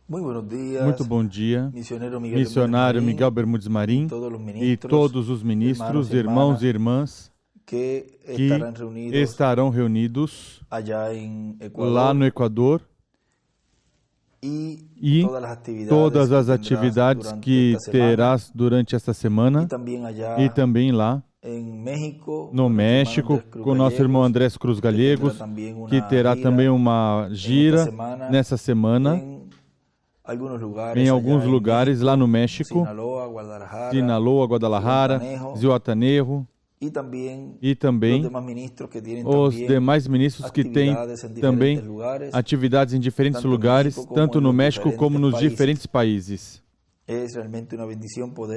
Muito bom dia, missionário Miguel Bermúdez Marim e todos os ministros, irmãos e irmãs que que estarão reunidos lá no Equador e todas as atividades que terás durante esta semana e também lá no México com o nosso irmão Andrés Cruz Gallegos, que terá também uma gira nessa semana em alguns lugares lá no México, Sinaloa, Guadalajara, Zihuatanejo, e também os demais ministros que têm também atividades em diferentes lugares, tanto no México como nos diferentes países.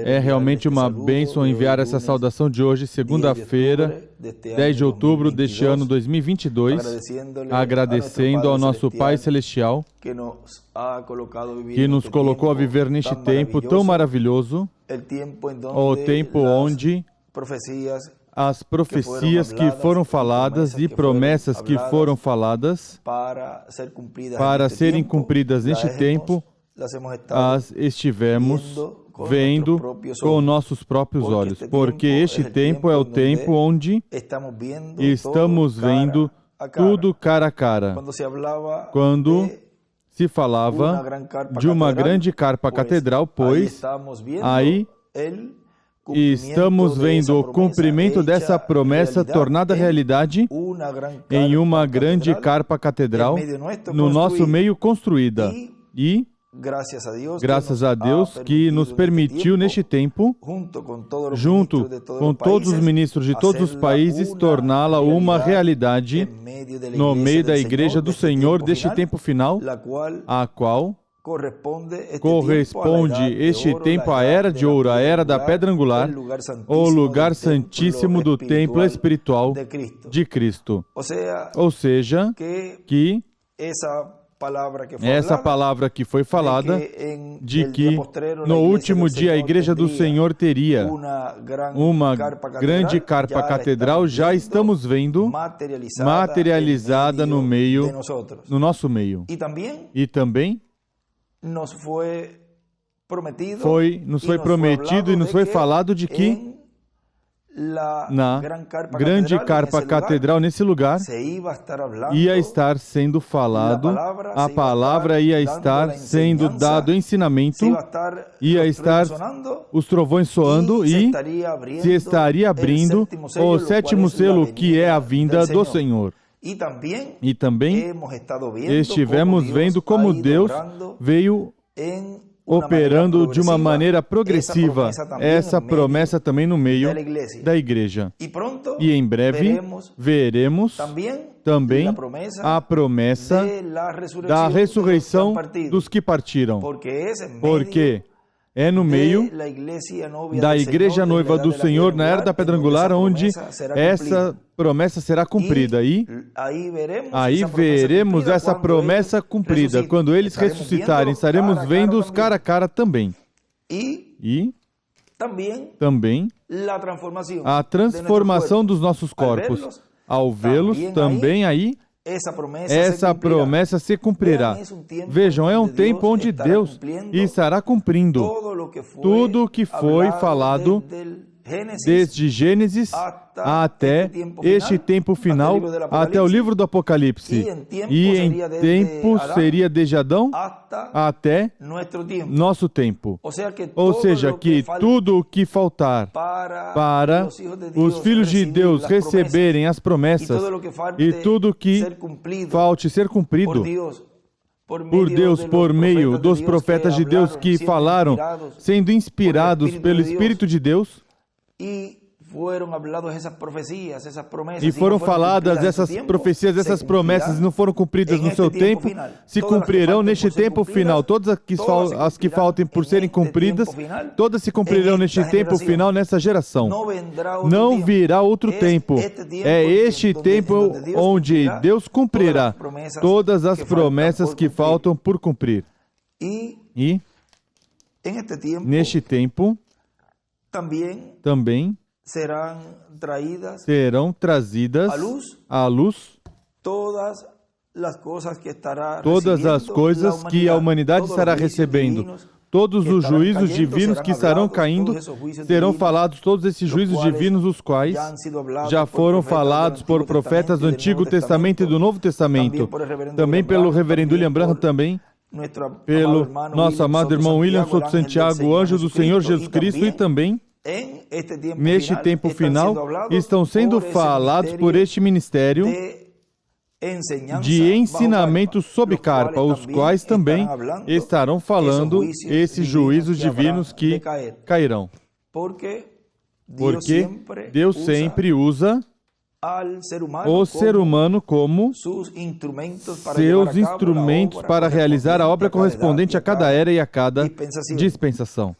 É realmente uma bênção enviar essa saudação de hoje, segunda-feira, 10 de outubro deste ano 2022, agradecendo ao nosso Pai Celestial que nos colocou a viver neste tempo tão maravilhoso, o tempo onde as profecias que foram faladas e promessas que foram faladas para serem cumpridas neste tempo, as estivemos vendo com nossos próprios olhos, porque este tempo é o tempo onde estamos vendo tudo cara a cara. Quando se falava de uma grande carpa catedral, pois aí estamos vendo o cumprimento dessa promessa tornada realidade em uma grande carpa catedral no nosso meio construída. E graças a Deus que nos permitiu neste tempo, junto com todos os ministros de todos os países, torná-la uma realidade no meio da Igreja do Senhor deste tempo final, a qual corresponde este tempo à Era de Ouro, a Era da Pedra Angular, o lugar santíssimo do templo espiritual de Cristo. Ou seja, que essa palavra que foi falada, de que no último dia a Igreja do Senhor teria uma grande carpa catedral, já estamos vendo materializada no nosso meio. E também nos foi prometido e nos foi falado de que na grande carpa catedral, nesse lugar, ia estar sendo falado, a palavra ia estar sendo dado ensinamento, ia estar os trovões soando e se estaria abrindo o sétimo selo, que é a vinda do Senhor. E também estivemos vendo como Deus veio operando de uma maneira progressiva essa promessa também no meio da igreja. E em breve veremos também a promessa da ressurreição dos que partiram, porque é no meio da Igreja Noiva do Senhor, na Era da Pedra Angular, onde essa promessa será cumprida. E aí veremos essa promessa cumprida. Quando eles ressuscitarem, estaremos vendo-os cara a cara também. E também a transformação dos nossos corpos. Ao vê-los, também aí essa promessa se cumprirá. Vejam, é um tempo onde Deus estará cumprindo tudo o que foi falado desde Gênesis até este tempo final, até o livro do Apocalipse. E em tempo seria desde Adão até nosso tempo. Ou seja, que tudo o que faltar para os filhos de Deus receberem as promessas e tudo o que falte ser cumprido por Deus, por meio dos profetas de Deus que falaram, sendo inspirados pelo Espírito de Deus, e foram faladas essas profecias, essas promessas, e não foram cumpridas no seu tempo, se cumprirão neste tempo final. Todas as que faltem por serem cumpridas, todas se cumprirão neste tempo final, nessa geração. Não virá outro tempo. É este tempo onde Deus cumprirá todas as promessas que faltam por cumprir. E neste tempo também serão trazidas à luz todas as coisas que a humanidade estará recebendo, todos os juízos divinos que estarão caindo, serão falados todos esses juízos divinos, os quais já foram falados por profetas do Antigo Testamento e do Novo Testamento, também pelo reverendo William Branham, também pelo nosso amado irmão William Souto Santiago, anjo do Senhor Jesus Cristo, e também, neste tempo final, estão sendo falados por este ministério de ensinamentos sobre carpa, os quais também estarão falando esses juízos divinos que cairão. Porque Deus sempre usa o ser humano como seus instrumentos para realizar a obra correspondente a cada era e a cada dispensação.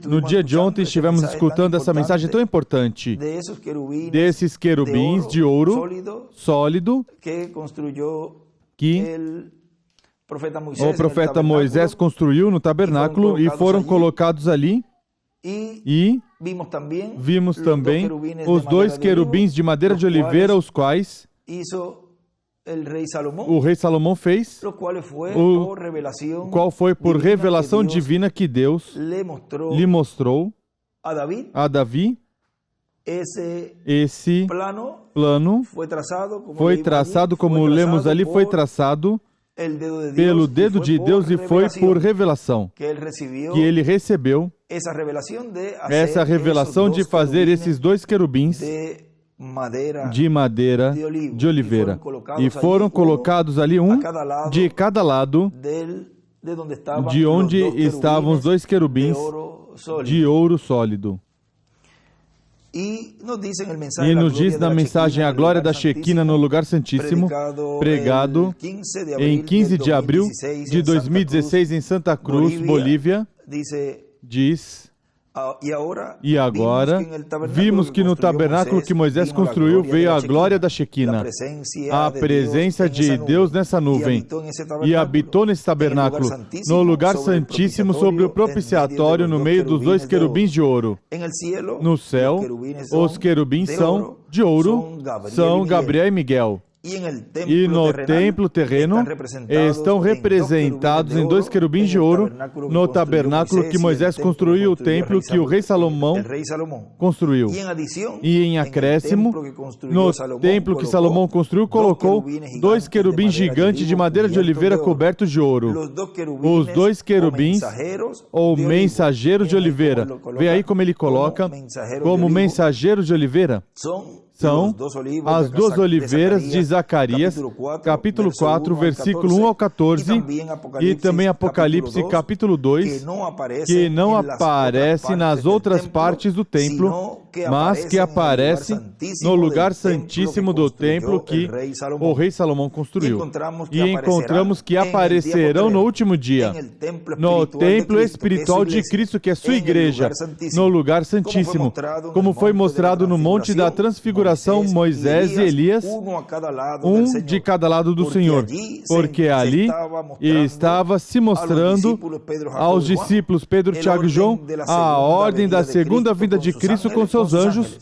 No dia de ontem estivemos escutando essa mensagem tão importante desses querubins de ouro sólido que o profeta Moisés construiu no tabernáculo e foram colocados ali. E vimos também os dois querubins de madeira de oliveira, os quais o rei Salomão fez, o qual foi por revelação divina que Deus lhe mostrou a Davi. Esse plano foi traçado, como lemos ali, foi traçado pelo dedo de Deus e foi por revelação que ele recebeu essa revelação de fazer esses dois querubins de madeira de oliveira. E foram colocados ali um de cada lado de onde estavam os dois querubins de ouro sólido. E nos diz na mensagem a glória da Shequina no lugar santíssimo, pregado em 15 de abril de 2016 em Santa Cruz, Bolívia, diz: e agora vimos que no tabernáculo que Moisés construiu veio a glória da Shequina, a presença de Deus nessa nuvem, e habitou nesse tabernáculo, no lugar santíssimo sobre o propiciatório, no meio dos dois querubins de ouro. No céu, os querubins são de ouro, são Gabriel e Miguel. E no templo terreno estão representados em dois querubins de ouro no tabernáculo que Moisés construiu, o templo que o rei Salomão construiu. E em acréscimo, no templo que Salomão construiu, colocou dois querubins gigantes de madeira de oliveira cobertos de ouro. Os dois querubins, ou mensageiros de oliveira. Vê aí como ele coloca como mensageiros de oliveira. São as duas oliveiras de Zacarias, capítulo 4, versículo 1 ao 14, e também Apocalipse, capítulo 2, que não aparece nas outras partes do templo, mas que aparece no lugar santíssimo do templo que o rei Salomão construiu. E encontramos que aparecerão no último dia, no templo espiritual de Cristo, que é sua igreja, no lugar santíssimo, como foi mostrado no Monte da Transfiguração, Moisés e Elias, um de cada lado do Senhor, porque ali estava se mostrando aos discípulos Pedro, Tiago e João a ordem da segunda vinda de Cristo com seus anjos.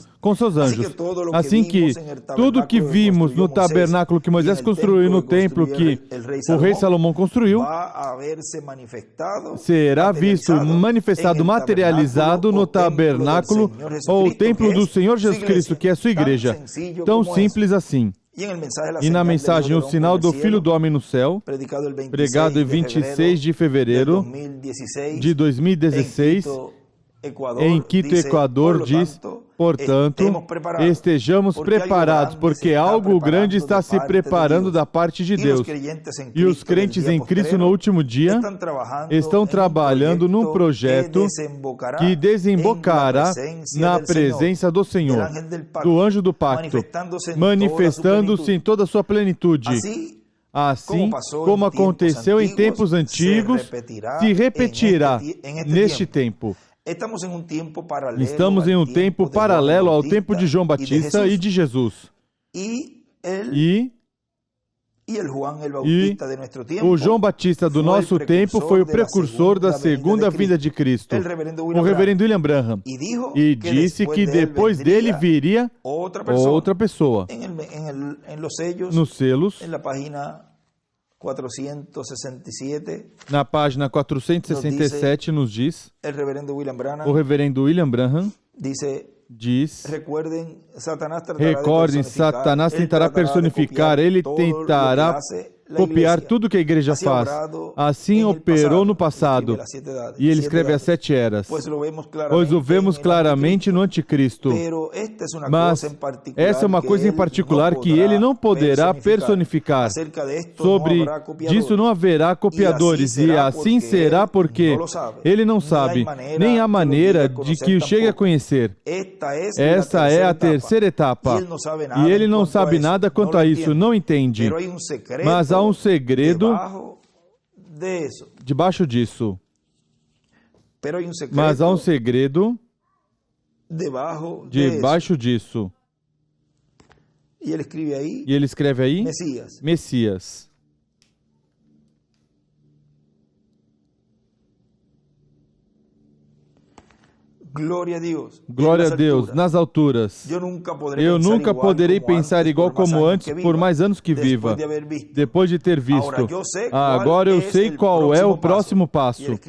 Assim que tudo que vimos no tabernáculo que Moisés construiu, no templo que o rei Salomão construiu, será visto, manifestado, materializado no tabernáculo ou templo do Senhor Jesus Cristo, que é a sua igreja. Tão simples assim. E na mensagem O Sinal do Filho do Homem no Céu, pregado em 26 de fevereiro de 2016, em Quito, Equador, diz: portanto, estejamos preparados, porque algo grande está se preparando da parte de Deus. E os crentes em Cristo no último dia estão trabalhando num projeto que desembocará na presença do Senhor, do anjo do pacto, manifestando-se em toda a sua plenitude. Assim como aconteceu em tempos antigos, se repetirá neste tempo. Estamos em um tempo paralelo ao tempo de João Batista e de Jesus. E o João Batista do nosso tempo foi o precursor da segunda vinda de Cristo, o reverendo William Branham, e disse que depois dele viria outra pessoa. Nos selos, 467, na página 467, nos diz, o reverendo William Branham diz, recordem, Satanás tentará personificar, ele tentará copiar tudo que a igreja faz. Assim operou no passado. E ele escreve as 7 eras. Pois o vemos claramente no anticristo. Mas essa é uma coisa em particular que ele não poderá personificar. Sobre disso não haverá copiadores. E assim será porque ele não sabe, nem há maneira de que o chegue a conhecer. Essa é a terceira etapa. E ele não sabe nada quanto a isso, não entende. Mas há um segredo debaixo disso. Mas há um segredo debaixo disso. E ele escreve aí, Messias. Glória a Deus, nas alturas. Eu nunca poderei pensar igual como antes, por mais anos que viva, depois de ter visto. Agora eu sei qual é o próximo passo.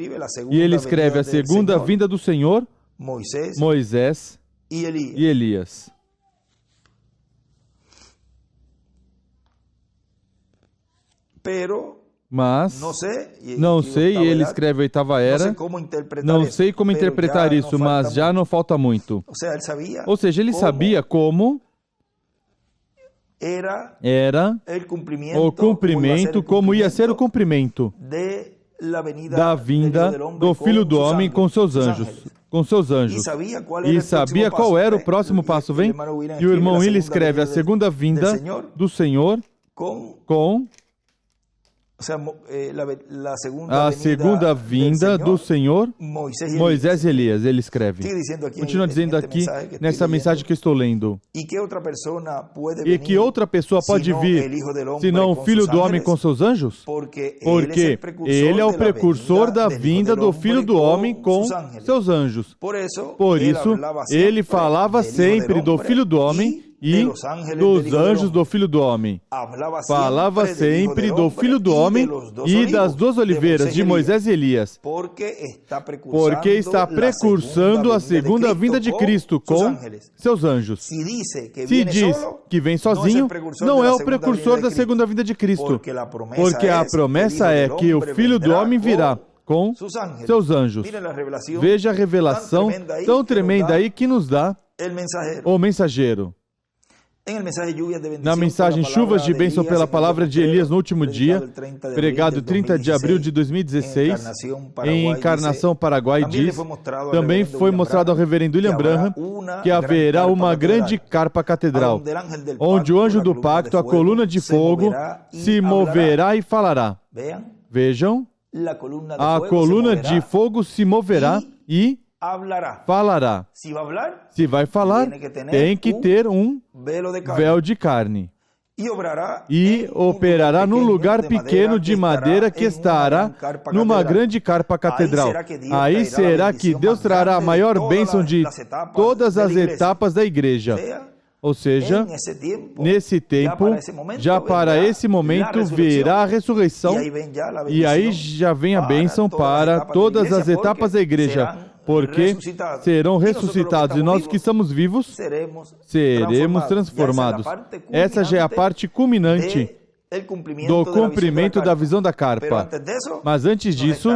E ele escreve a segunda vinda do Senhor, Moisés e Elias. Mas, não sei, ele escreve a oitava era, não sei como interpretar isso, mas já não falta muito. Ou seja, ele sabia como era o cumprimento, como ia ser o cumprimento da vinda do Filho do Homem com seus anjos. E sabia qual era o próximo passo, vem? E o irmão William escreve a segunda vinda do Senhor com a segunda vinda do Senhor, Moisés e Elias, ele escreve. Continua dizendo aqui, nessa mensagem que estou lendo. E que outra pessoa pode vir, senão o Filho do Homem com seus anjos? Porque ele é o precursor da vinda do Filho do Homem com seus anjos. Por isso, ele falava sempre do Filho do Homem e dos anjos do Filho do Homem. Falava sempre do Filho do Homem e das duas oliveiras de Moisés e Elias, porque está precursando a segunda vinda de Cristo com seus anjos. Se diz que vem sozinho, não é o precursor da segunda vinda de Cristo, porque a promessa é que o Filho do Homem virá com seus anjos. Veja a revelação tão tremenda aí que nos dá o mensageiro. Na mensagem Chuvas de Bênção pela Palavra de Elias no último dia, pregado 30 de abril de 2016, em Encarnação, Paraguai, diz, também foi mostrado ao reverendo William Branham que haverá uma grande carpa catedral, onde o anjo do pacto, a coluna de fogo, se moverá e falará. Vejam, a coluna de fogo se moverá e falará. Se vai falar, tem que ter um véu de carne. E operará num lugar pequeno de madeira que estará numa grande carpa catedral. Aí será que Deus trará a maior bênção de todas as etapas da igreja. Ou seja, nesse tempo, já para esse momento, virá a ressurreição e aí já vem a bênção para todas as etapas da igreja. Porque serão ressuscitados e nós que estamos vivos seremos transformados. Essa já é a parte culminante do cumprimento da visão da carpa. Mas antes disso,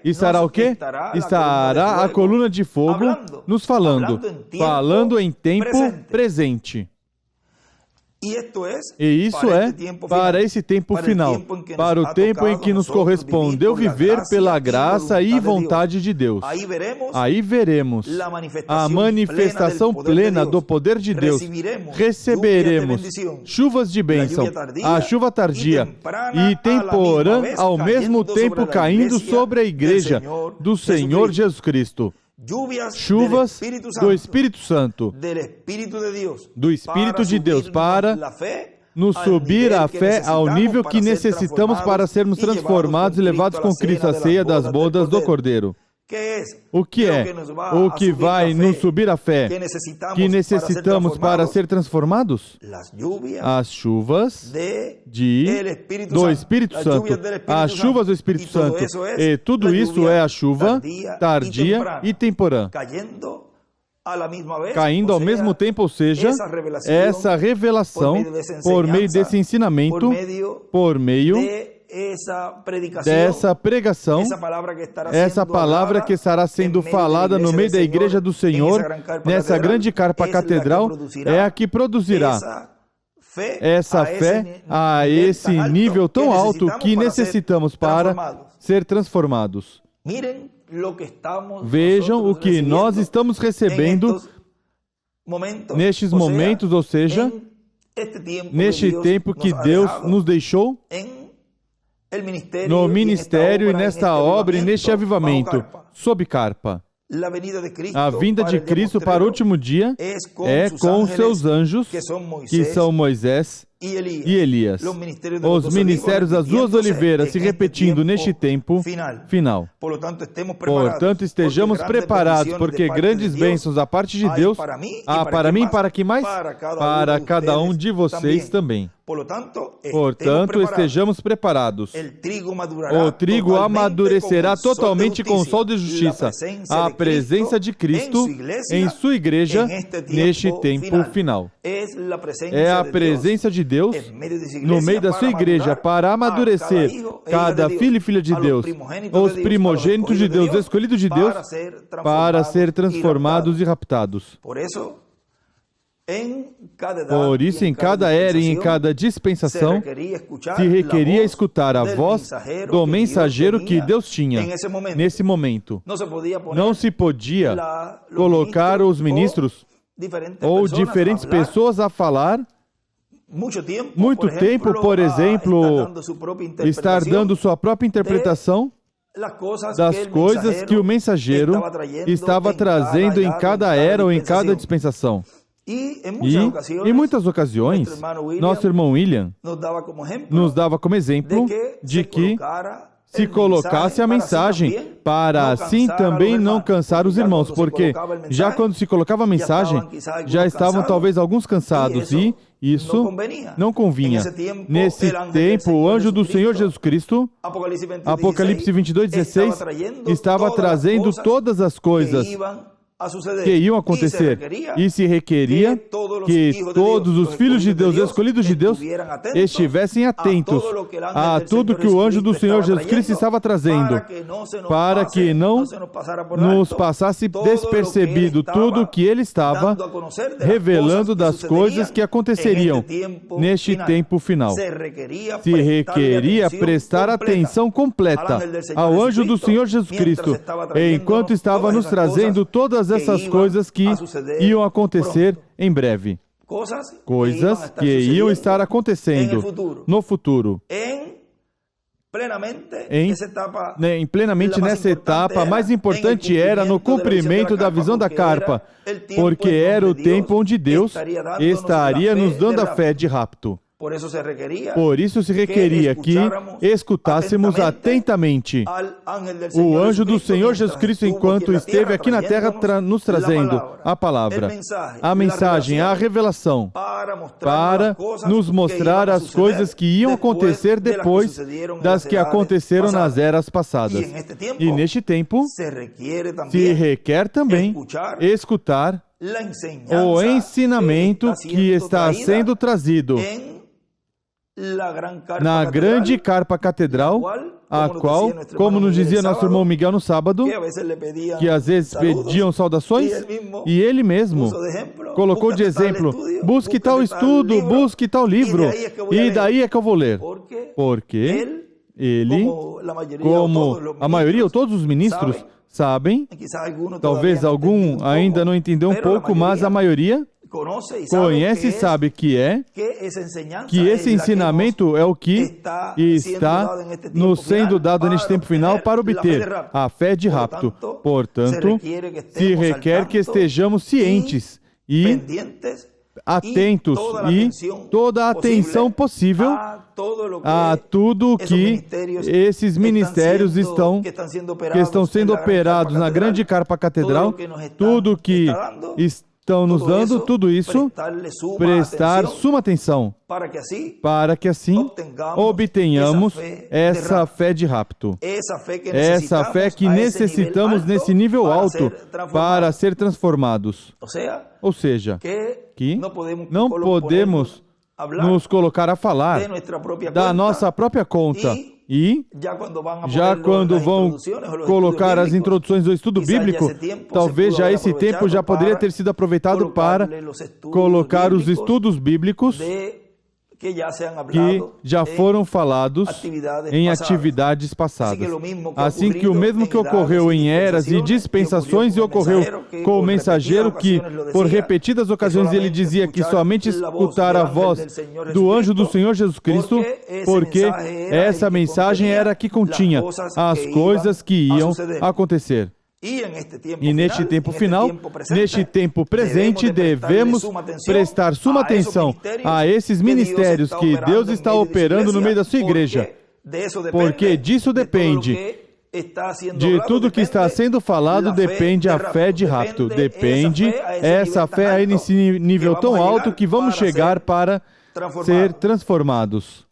estará o quê? Estará a coluna de fogo nos falando em tempo presente. E isso é para esse tempo final, para o tempo em que nos correspondeu viver pela graça e vontade de Deus. Aí veremos a manifestação plena do poder de Deus. Receberemos chuvas de bênção, a chuva tardia e temporã ao mesmo tempo caindo sobre a igreja do Senhor Jesus Cristo. Chuvas do Espírito Santo, do Espírito de Deus, para nos subir a fé ao nível que necessitamos para sermos transformados e levados com Cristo à ceia das bodas do Cordeiro. O que é? O que vai nos subir a fé que necessitamos para ser transformados? As chuvas do Espírito Santo. As chuvas do Espírito Santo. E tudo isso é a chuva tardia e temporã. Caindo ao mesmo tempo, ou seja, essa revelação, por meio desse ensinamento, por meio dessa pregação, essa palavra que estará sendo falada no meio da igreja do Senhor, nessa grande carpa catedral, é a que produzirá essa fé a esse nível tão alto que necessitamos para ser transformados. Vejam o que nós estamos recebendo nestes momentos, ou seja, neste tempo que Deus nos deixou no ministério e nesta obra e neste avivamento, sob carpa. A vinda de Cristo para o último dia é com os seus anjos, que são Moisés e Elias. Os ministérios das duas oliveiras se repetindo neste tempo final. Portanto, estejamos preparados, porque grandes bênçãos da parte de Deus há para mim e para quem mais? Para cada um de vocês também. Portanto, estejamos preparados. O trigo amadurecerá totalmente com o sol de justiça, a presença de Cristo em sua igreja neste tempo final. É a presença de Deus no meio da sua igreja para amadurecer cada filho e filha de Deus, os primogênitos de Deus, escolhidos de Deus, para ser transformados e raptados. Por isso, em cada era e em cada dispensação, se requeria escutar a voz do mensageiro que Deus tinha nesse momento. Não se podia colocar os ministros ou diferentes pessoas a falar muito tempo, por exemplo, estar dando sua própria interpretação das coisas que o mensageiro estava trazendo em cada era ou em cada dispensação. E, em muitas ocasiões, nosso irmão William nos dava como exemplo de que se colocasse a mensagem para assim também não cansar os irmãos, porque já quando se colocava a mensagem, já estavam talvez alguns cansados e isso não convinha. Nesse tempo, o anjo do Senhor Jesus Cristo, Apocalipse 22:16, estava trazendo todas as coisas que iam acontecer, e se requeria que todos os filhos de Deus, escolhidos de Deus, estivessem atentos a tudo que o anjo do Senhor Jesus Cristo estava trazendo, para que não nos passasse despercebido tudo o que ele estava revelando das coisas que aconteceriam neste tempo final. Se requeria prestar atenção completa ao anjo do Senhor Jesus Cristo, enquanto estava nos trazendo todas essas coisas que iam acontecer em breve. Coisas que iam estar acontecendo no futuro. Plenamente nessa etapa, a mais importante era no cumprimento da visão da carpa, porque era o tempo onde Deus estaria nos dando a fé de rapto. Por isso se requeria que escutássemos atentamente o anjo do Senhor Jesus Cristo enquanto esteve aqui na terra nos trazendo a palavra, a mensagem, a revelação, para nos mostrar as coisas que iam acontecer depois das que aconteceram nas eras passadas. E neste tempo se requer também escutar o ensinamento que está sendo trazido na grande carpa catedral, a qual, como nos dizia nosso irmão Miguel no sábado, que às vezes pediam saudações, e ele mesmo colocou de exemplo, busque tal estudo, busque tal livro, e daí é que eu vou ler. Porque ele, como a maioria ou todos os ministros, sabem, talvez algum ainda não entendeu um pouco, mas a maioria conhece e sabe que esse ensinamento é o que está nos sendo dado neste tempo final para obter a fé de rapto. Portanto, se requer que estejamos cientes e atentos e toda a atenção possível a tudo que esses ministérios que estão sendo operados na grande carpa catedral, tudo que estão nos dando, tudo isso, prestar suma atenção, para que assim obtenhamos essa fé de rapto, essa fé que necessitamos nesse nível alto para ser transformados. Ou seja, que não podemos nos colocar a falar da nossa própria conta. E, já quando vão colocar as introduções do estudo bíblico, talvez já esse tempo já poderia ter sido aproveitado para colocar os estudos bíblicos que já foram falados em atividades passadas. Assim que o mesmo que ocorreu em eras e dispensações e ocorreu com o mensageiro que, por repetidas ocasiões, ele dizia que somente escutar a voz do anjo do Senhor Jesus Cristo, porque essa mensagem era a que continha as coisas que iam acontecer. E neste tempo final, neste tempo presente, devemos prestar suma atenção a esses ministérios que Deus está operando no meio da sua igreja, porque disso depende, de tudo que está sendo falado, depende a fé de rapto, depende essa fé aí nesse nível tão alto que vamos chegar para ser transformados.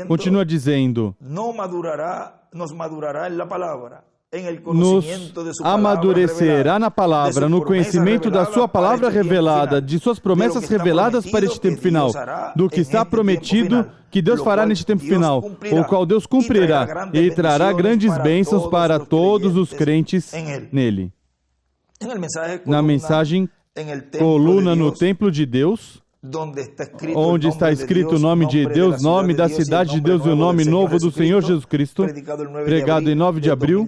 Continua dizendo, nos amadurecerá na palavra, no conhecimento da sua palavra revelada, de suas promessas reveladas para este tempo final, do que está prometido que Deus fará neste tempo final, o qual Deus cumprirá e trará grandes bênçãos para todos os crentes nele. Na mensagem, coluna no templo de Deus, onde está escrito o nome de Deus, nome da cidade de Deus e o nome novo do Senhor Jesus Cristo, pregado em 9 de abril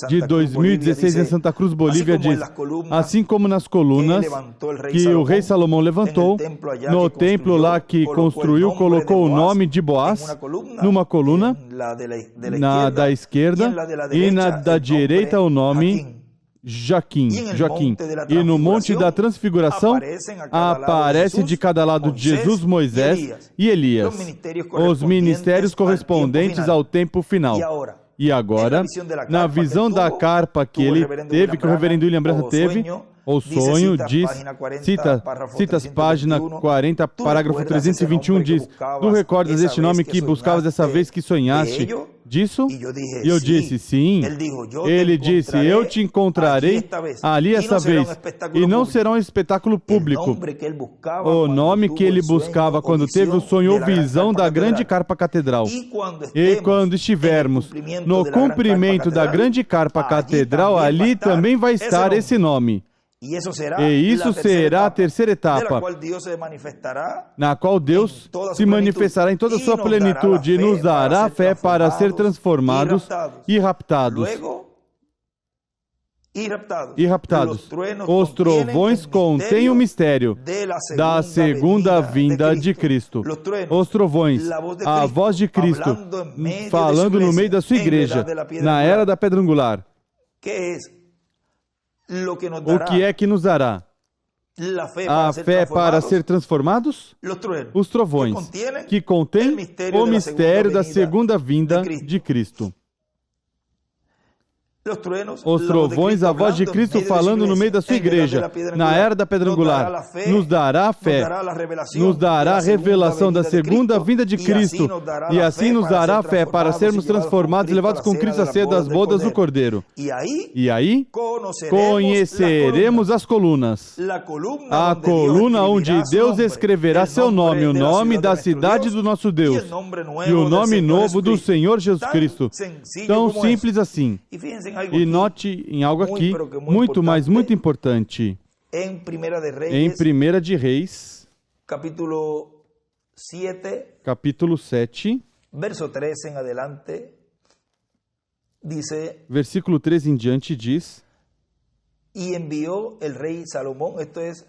de 2016 em Santa Cruz, Bolívia, diz, assim como nas colunas que o rei Salomão levantou, no templo lá que construiu, colocou o nome de Boaz numa coluna, na da esquerda, e na da direita o nome Joaquim. E no Monte da Transfiguração aparece de cada lado de Jesus, Moisés e Elias, os ministérios correspondentes ao tempo final. E agora, na visão da carpa que ele teve, que o reverendo William Branham teve, o sonho diz, citas página 40, parágrafo 321, diz, tu recordas este nome que buscavas dessa vez que sonhaste disso? E eu disse, sim. Ele disse, eu te encontrarei ali essa vez, e não será um espetáculo público. O nome que ele buscava quando teve o sonho ou visão da grande carpa catedral. E quando estivermos no cumprimento da grande carpa catedral, ali também vai estar esse nome. E isso será a terceira etapa, na qual Deus se manifestará em toda a sua plenitude e nos dará a fé para ser transformados e raptados. Os trovões contêm o mistério da segunda vinda de Cristo. Os trovões, a voz de Cristo, falando no meio da sua igreja, na era da pedra angular. O que é que nos dará? A fé para ser transformados? Os trovões, que contêm o mistério da segunda vinda de Cristo. Os trovões, a voz de Cristo falando no meio da sua igreja, na era da pedra angular, nos dará a fé, nos dará a revelação da segunda vinda de Cristo, e assim nos dará a fé para sermos transformados e levados com Cristo à ceia das bodas do Cordeiro. E aí, conheceremos as colunas. A coluna onde Deus escreverá seu nome, o nome da cidade do nosso Deus, e o nome novo do Senhor Jesus Cristo. Tão simples assim. E note em algo aqui, muito importante. Em 1 de Reis, capítulo 7, versículo 3 em diante diz, e enviou o rei Salomão, essa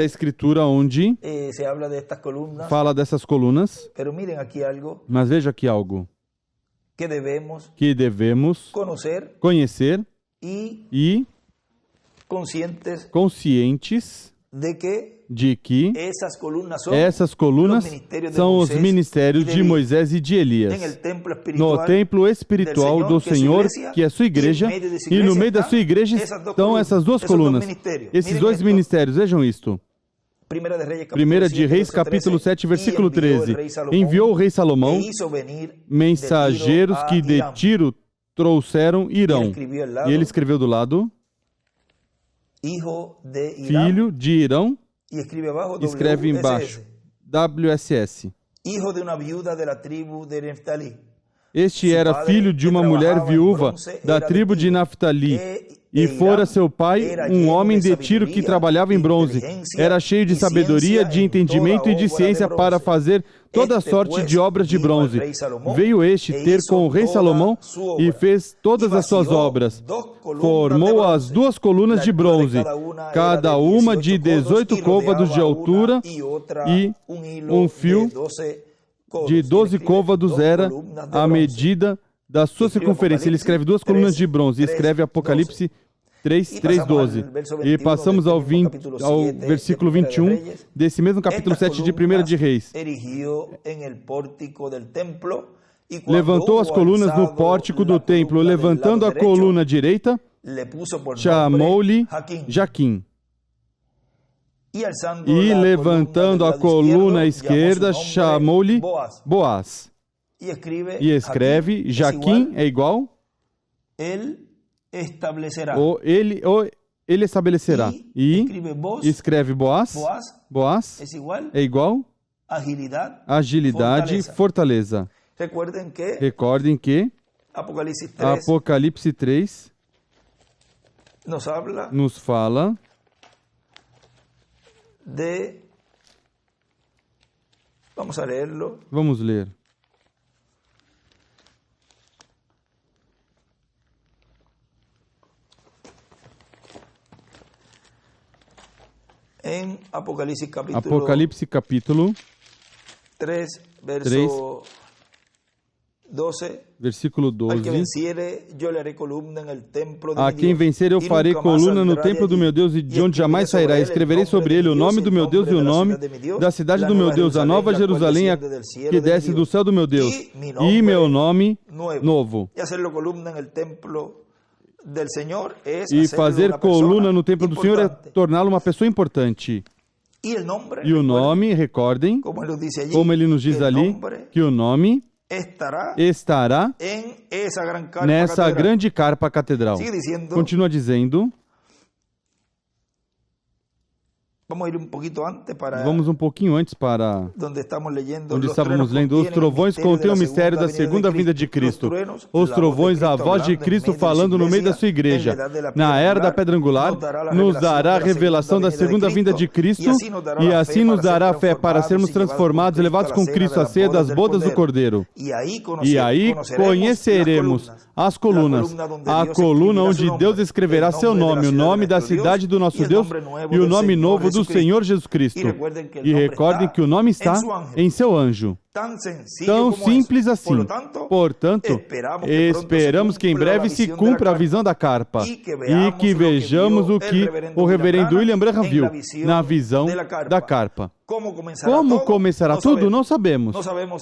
é a escritura onde fala dessas colunas, mas veja aqui algo. Que devemos conhecer e conscientes de que essas colunas são os ministérios de Moisés e de Elias no templo espiritual do Senhor, que é sua igreja, e no meio da sua igreja estão essas duas colunas, esses dois ministérios. Vejam isto. 1 de Reis, capítulo 7, versículo 13. Enviou o rei Salomão mensageiros que de Tiro trouxeram Irão. E ele escreveu do lado, filho de Irão, escreve embaixo, WSS. Este era filho de uma mulher viúva da tribo de Naftali, e fora seu pai um homem de Tiro que trabalhava em bronze. Era cheio de sabedoria, de entendimento e de ciência para fazer toda sorte de obras de bronze. Veio este ter com o rei Salomão e fez todas as suas obras. Formou as duas colunas de bronze, cada uma de 18 côvados de altura, e um fio de 12 côvados era a medida da sua circunferência. Ele escreve duas colunas de bronze e escreve Apocalipse 3:12. E passamos ao versículo 21 desse mesmo capítulo 7 de 1 de Reis. Levantou as colunas no pórtico do templo, levantando a coluna direita, chamou-lhe Jaquim. E levantando a coluna esquerda, chamou-lhe Boaz. E escreve, Jaquim é igual, ele estabelecerá. E escreve Boaz é igual, agilidade, fortaleza. Recordem que Apocalipse 3 nos fala Vamos ler. Em Apocalipse capítulo 3, versículo 12. A quem vencer eu farei coluna no templo do meu Deus, e de onde jamais sairá. Escreverei sobre ele o nome do meu Deus e o nome da cidade do meu Deus, a nova Jerusalém, que desce do céu do meu Deus, e meu nome novo. E fazer coluna no templo do Senhor é torná-lo uma pessoa importante. E o nome, recordem, como ele nos diz ali, que o nome estará nessa grande carpa catedral. Continua dizendo. Vamos um pouquinho antes para onde estávamos lendo. Os trovões contêm o mistério da segunda vinda de Cristo. Os trovões, a voz de Cristo falando no meio da sua igreja. Na era da pedra angular, nos dará a revelação da segunda vinda de Cristo, e assim nos dará fé para sermos transformados, levados com Cristo à ceia das bodas do Cordeiro. E aí conheceremos as colunas, a coluna onde Deus escreverá seu nome, o nome da cidade do nosso Deus e o nome novo do Senhor Jesus Cristo. E recordem que o nome está em seu anjo. Tão simples assim. Portanto, esperamos que em breve se cumpra a visão da carpa e que vejamos o que o reverendo William Branham viu na visão da carpa. Como começará tudo? Não sabemos.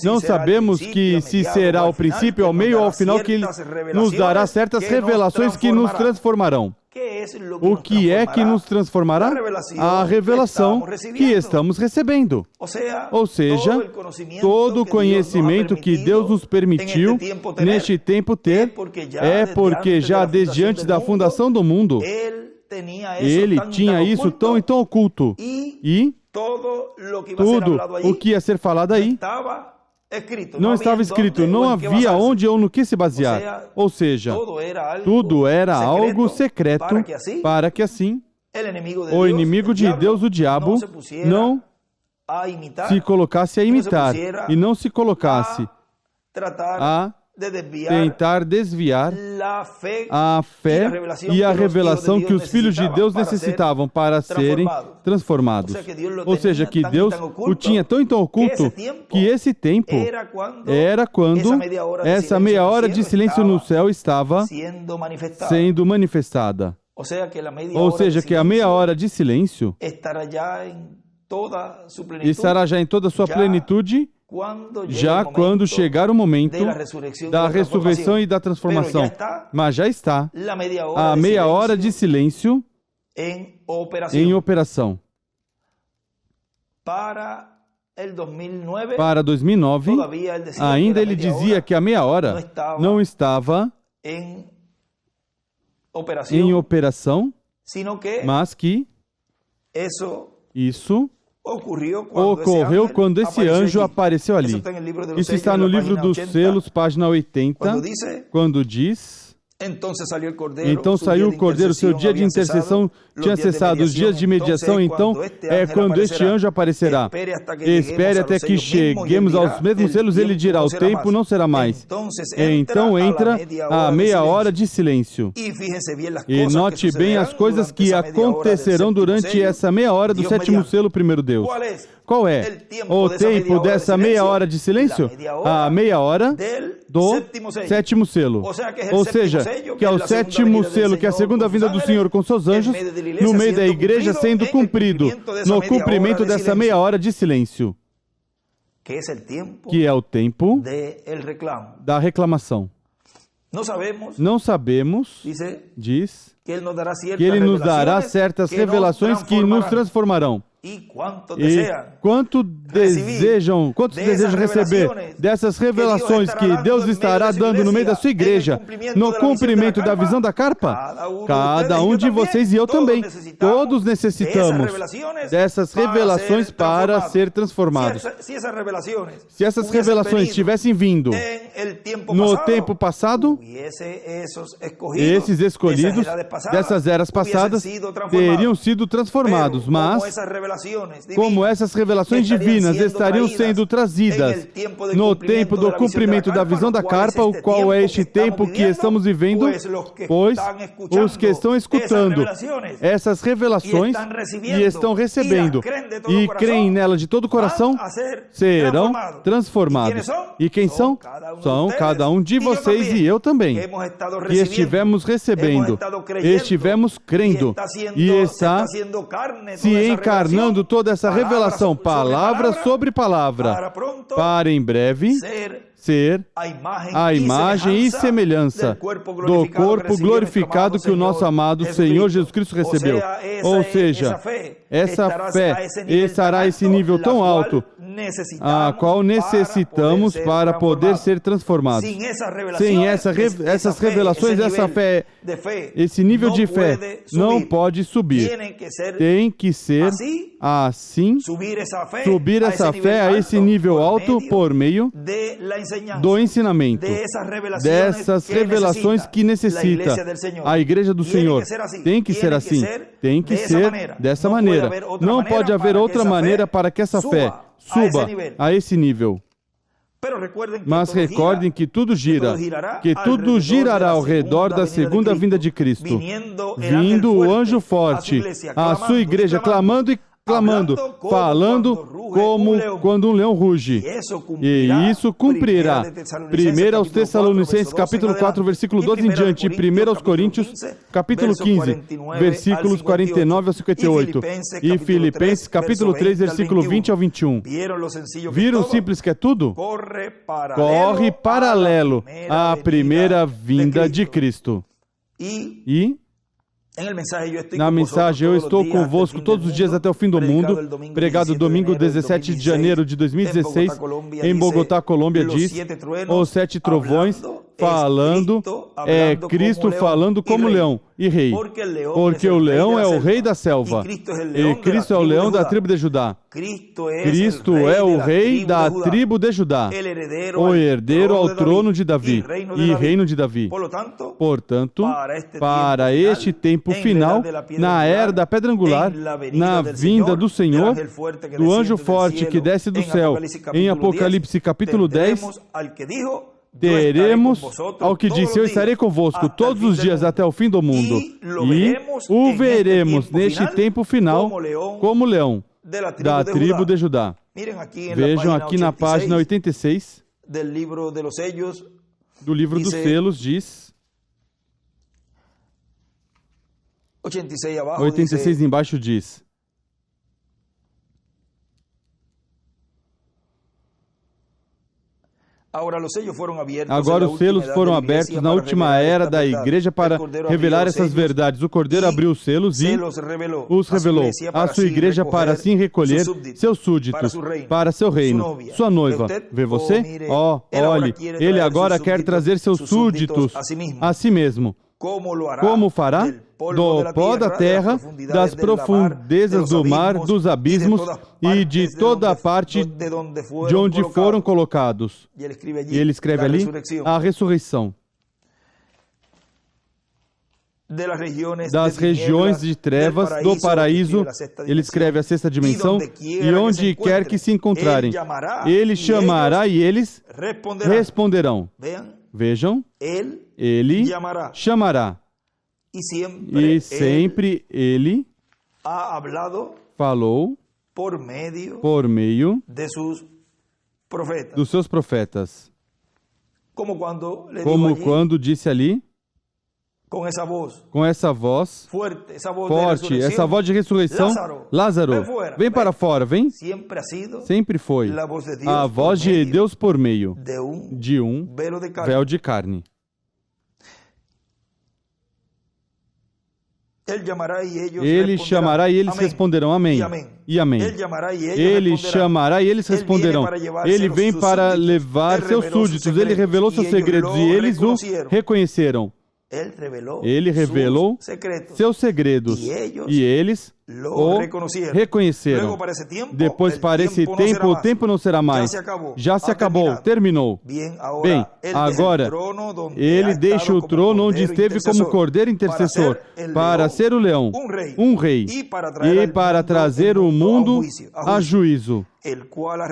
Não sabemos que se será ao princípio, ao meio ou ao final, que Ele nos dará certas revelações que nos transformarão. O que é que nos transformará? A revelação que estamos recebendo. Ou seja, todo o conhecimento que Deus nos permitiu neste tempo ter é porque já desde antes da fundação do mundo, Ele tinha isso tão e tão oculto. E tudo o que ia ser falado aí não estava escrito, não havia onde ou no que se basear. Ou seja, tudo era algo secreto para que assim o inimigo de Deus, o diabo, não se colocasse a imitar e não se colocasse a tentar desviar a fé e a revelação que os filhos de Deus necessitavam para serem transformados. Ou seja, que Deus o tinha tão e tão oculto que esse tempo era quando essa meia hora de silêncio no céu estava sendo manifestada. Ou seja, que a meia hora de silêncio estará já em toda sua plenitude, já quando chegar o momento da ressurreição e da transformação. Mas já está a meia hora de silêncio em operação. Para 2009, ainda ele dizia que a meia hora não estava em operação, mas que isso ocorreu quando esse anjo apareceu ali. Isso está no livro dos selos, página 80, quando diz: então saiu o Cordeiro, seu dia de intercessão tinha cessado, os dias de mediação, então é quando este anjo aparecerá. Espere até que cheguemos aos mesmos selos, ele dirá, o tempo não será mais. Então entra a meia hora de silêncio. E note bem as coisas que acontecerão durante essa meia hora do sétimo selo, primeiro Deus. Qual é o tempo dessa meia hora de silêncio? A meia hora do sétimo selo. Ou seja, que é o sétimo selo, que é a segunda vinda do Senhor com seus anjos, no meio da igreja sendo cumprido, no cumprimento dessa meia hora de silêncio, que é o tempo da reclamação. Não sabemos, diz, que Ele nos dará certas revelações que nos transformarão. E quantos desejam receber dessas revelações que Deus estará dando no meio da sua igreja, no cumprimento da visão da carpa? Cada um de vocês e eu também. Todos necessitamos dessas revelações para ser transformados. Se essas revelações tivessem vindo no tempo passado, esses escolhidos dessas eras passadas teriam sido transformados, mas como essas revelações divinas estariam sendo trazidas no tempo do cumprimento da visão da carpa, o qual é este tempo que estamos vivendo, pois os que estão escutando essas revelações e estão recebendo e creem nela de todo o coração, serão transformados. E quem são? São cada um de vocês e eu também, que estivemos recebendo, estivemos crendo e está se encarnando toda essa revelação, palavra sobre palavra, para em breve ser a imagem e semelhança do corpo glorificado que o nosso amado Senhor Jesus Cristo recebeu. Ou seja, essa fé estará a esse nível tão alto, a qual necessitamos para poder ser transformados. Sem essas revelações, essa fé, esse nível de fé não pode subir. Tem que ser assim, subir essa fé a esse nível alto por meio do ensinamento, dessas revelações que necessita a Igreja do Senhor. Tem que ser assim, tem que ser dessa maneira. Não pode haver outra maneira para que essa fé suba a esse nível. Mas recordem que tudo girará ao redor da segunda vinda de Cristo, vindo o anjo forte, a sua igreja clamando, falando como quando um leão ruge. E isso cumprirá. 1 aos Tessalonicenses, capítulo 4, versículo 12 em diante, e 1 aos Coríntios, capítulo 15, versículos 49 ao 58, e Filipenses, capítulo 3, versículo 20 ao 21. Viram o simples que é tudo? Corre paralelo à primeira vinda de Cristo. E na mensagem, eu estou convosco todos os dias até o fim do mundo, pregado domingo 17 de janeiro de 2016, em Bogotá, Colômbia, diz, os 7 trovões, falando, é Cristo falando como leão e rei, porque o leão é o rei da selva, e Cristo é o leão da tribo de Judá. Cristo é o rei da tribo de Judá, o herdeiro ao trono de Davi e reino de Davi. Portanto, para este tempo final, na era da pedra angular, na vinda do Senhor, do anjo forte que desce do céu, em Apocalipse capítulo 10, teremos ao que disse, eu estarei convosco todos os dias até o fim do mundo, e o veremos neste tempo final como leão da tribo de Judá. Vejam aqui na página 86 do livro dos selos, diz: 86 embaixo diz: agora os selos foram abertos na última era da igreja para revelar essas verdades. O Cordeiro abriu os selos e os revelou à sua igreja para assim recolher seus súditos para seu reino. Sua noiva, vê você? Olhe, ele agora quer trazer seus súditos a si mesmo. Como fará? Do pó da terra, das profundezas do mar, dos abismos e de toda a parte de onde foram colocados. E ele escreve ali a ressurreição. Das regiões de trevas, do paraíso, ele escreve a sexta dimensão, e onde quer que se encontrarem, ele chamará e eles responderão. Vejam, ele chamará. E sempre ele falou por meio dos seus profetas. Como quando disse ali, com essa voz forte, essa voz de ressurreição: Lázaro, vem para fora, vem. Sempre foi a voz de Deus por meio de um véu de carne. Ele chamará e eles responderão amém. E amém. Ele chamará e eles responderão. Ele vem para levar seus súditos. Ele revelou seus segredos e eles o reconheceram. Ele revelou seus segredos e eles o reconheceram. Depois, para esse tempo, o tempo não será mais. Já se acabou, terminou. Bem, agora, ele deixa o trono onde esteve como cordeiro intercessor para ser o leão, um rei, e para trazer o mundo a juízo,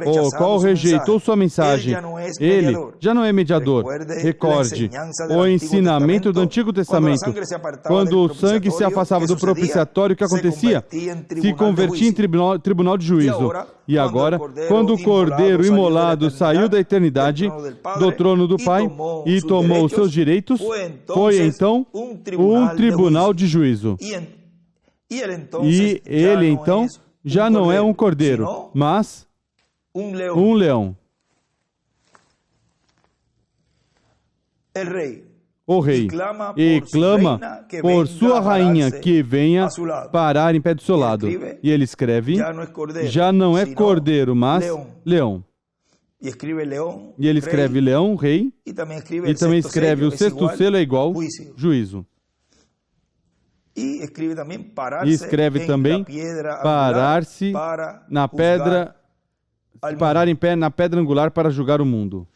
o qual rejeitou sua mensagem. Ele já não é mediador. Recorde o ensinamento do Antigo Testamento. Quando o sangue se afastava do propiciatório, o que acontecia? Se convertia em tribunal de juízo. E agora, quando o Cordeiro imolado saiu da eternidade, do trono do Pai, e tomou os seus direitos, foi então um tribunal de juízo. E ele então já não é um cordeiro, mas um leão. O rei, e clama por sua rainha que venha parar em pé do seu lado. E ele escreve, já não é cordeiro, mas leão. E ele escreve leão, rei, e também escreve o sexto selo é igual, juízo. E escreve também parar-se na pedra, parar em pé na pedra angular para julgar o mundo.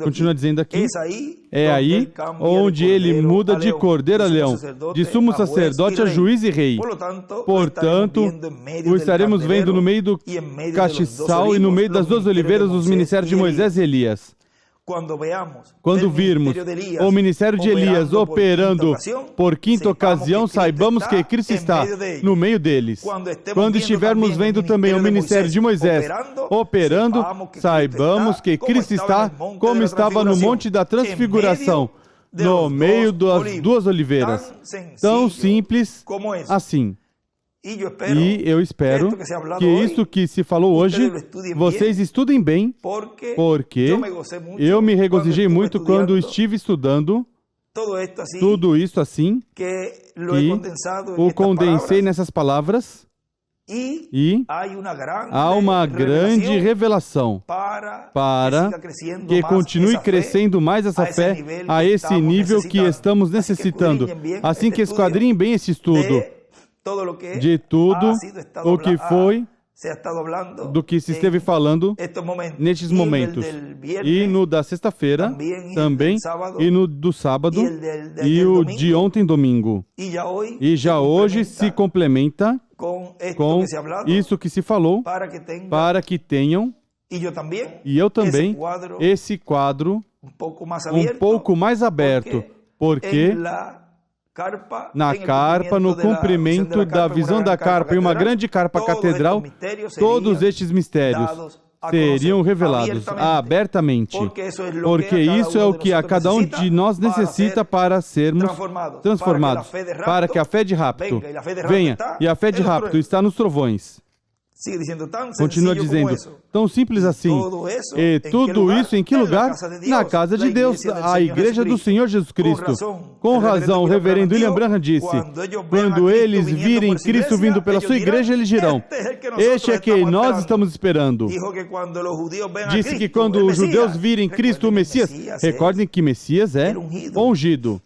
Continua dizendo aqui, é aí onde ele muda de cordeiro a leão, de sumo sacerdote a juiz e rei. Portanto, o estaremos vendo no meio do castiçal e no meio das duas oliveiras os ministérios de Moisés e Elias. Quando virmos o ministério de Elias operando por quinta ocasião, saibamos que Cristo está no meio deles. Quando estivermos vendo também o ministério de Moisés operando, saibamos que Cristo está como estava no Monte da Transfiguração, no meio das duas oliveiras. Tão simples assim. E eu espero que isso que se falou hoje, vocês estudem bem, porque eu me regozijei muito quando estive estudando tudo isso assim, que o condensei nessas palavras, e há uma grande revelação para que continue crescendo mais essa fé a esse nível que estamos necessitando. Assim que esquadrinhem bem esse estudo, de tudo o que foi, do que se esteve falando nestes momentos. E no da sexta-feira também, e no do sábado, e o de ontem, domingo. E já hoje se complementa com isso que se falou, para que tenham, e eu também, esse quadro um pouco mais aberto, porque na carpa, no cumprimento da visão da carpa e uma grande carpa catedral, todos estes mistérios seriam revelados abertamente, porque isso é o que a cada um de nós necessita para sermos transformados, para que a fé de rapto venha. E a fé de rapto está nos trovões. Continua dizendo, tão simples assim. E tudo isso em que lugar? Na casa de Deus, a igreja do Senhor Jesus Cristo. Com razão, o reverendo William Branham disse, quando eles virem Cristo vindo pela sua igreja, eles dirão, este é quem nós estamos esperando. Disse que quando os judeus virem Cristo, o Messias, recordem que Messias é ungido.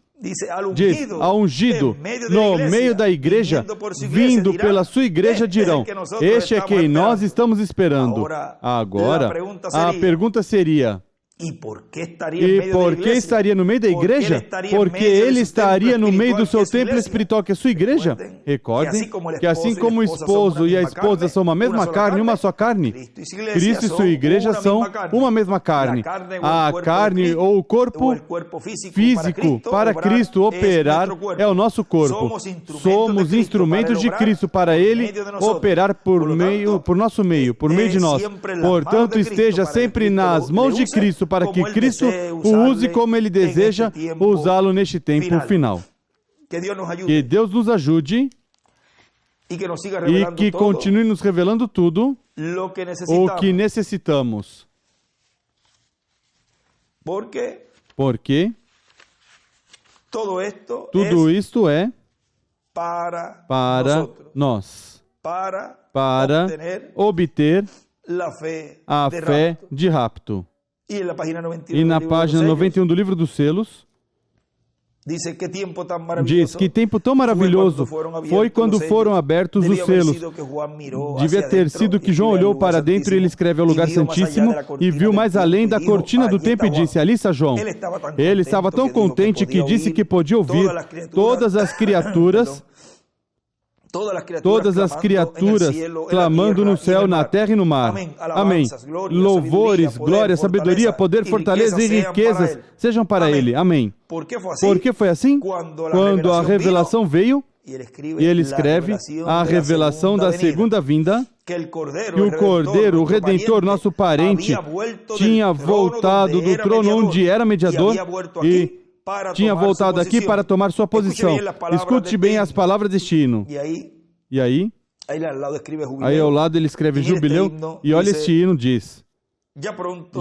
Diz, a ungido no meio da igreja, vindo pela sua igreja, dirão, este é quem nós estamos esperando. Agora, a pergunta seria, e por que estaria no meio da igreja? Porque ele estaria no meio do seu templo espiritual, que é a sua igreja. Recordem que assim como o esposo e a esposa são uma mesma carne, uma só carne, Cristo e sua igreja são uma mesma carne. A carne ou o corpo físico para Cristo operar é o nosso corpo. Somos instrumentos de Cristo para Ele operar por nosso meio, por meio de nós. Portanto, esteja sempre nas mãos de Cristo, para que Cristo o use como Ele deseja usá-lo neste tempo final. Que Deus nos ajude e que continue nos revelando tudo o que necessitamos. Porque tudo isto é para nós, para obter a fé de rapto. E na página 91 do livro dos selos, diz que tempo tão maravilhoso foi quando foram abertos os selos. Devia ter sido que João olhou para dentro e ele escreve ao lugar santíssimo e viu mais além da cortina do templo e disse, ali está João. Ele estava tão contente que disse que podia ouvir todas as criaturas clamando no céu, na terra e no mar. Amém. Louvores, glória, sabedoria, poder, fortaleza e riquezas sejam para Ele. Amém. Por que foi assim? Quando a revelação veio, e ele escreve a revelação da segunda vinda, que o Cordeiro, o Redentor, nosso parente, tinha voltado do trono onde era mediador e tinha voltado aqui para tomar sua posição. Escute bem as palavras deste hino. E aí ao lado ele escreve jubileu, e olha este hino, diz,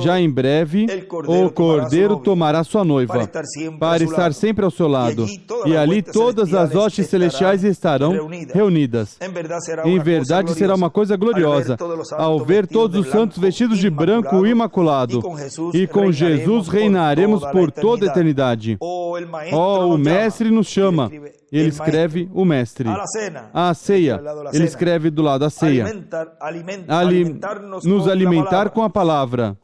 já em breve o Cordeiro tomará sua noiva, para estar sempre ao seu lado, e ali todas as hostes celestiais estarão reunidas. Em verdade será uma coisa gloriosa, ao ver todos os santos vestidos de branco imaculado, e com Jesus reinaremos por toda a eternidade. O Mestre nos chama. Ele escreve o Mestre. A ceia, ele escreve do lado a ceia. Nos alimentar com a palavra.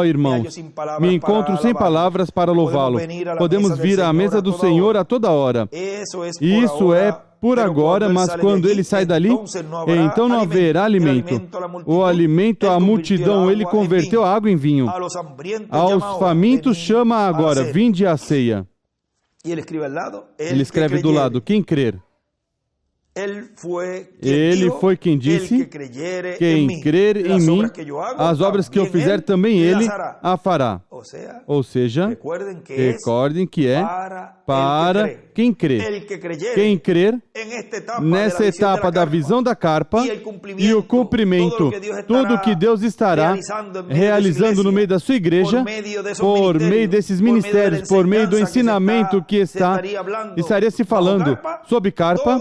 Irmãos, me encontro sem palavras para louvá-lo. Podemos vir à mesa do Senhor a toda hora. Isso é por agora, mas quando ele sai dali, então não haverá alimento. O alimento à multidão ele converteu a água em vinho. Aos famintos chama agora, vinde à ceia. Ele escreve do lado, quem crer. Ele foi quem disse, quem crer em mim, as obras que eu fizer também ele a fará. Ou seja, recordem que é para quem crê. Quem crer nessa etapa da visão da carpa e o cumprimento, tudo que Deus estará realizando no meio da sua igreja, por meio desses ministérios, por meio do ensinamento que estaria se falando sobre carpa,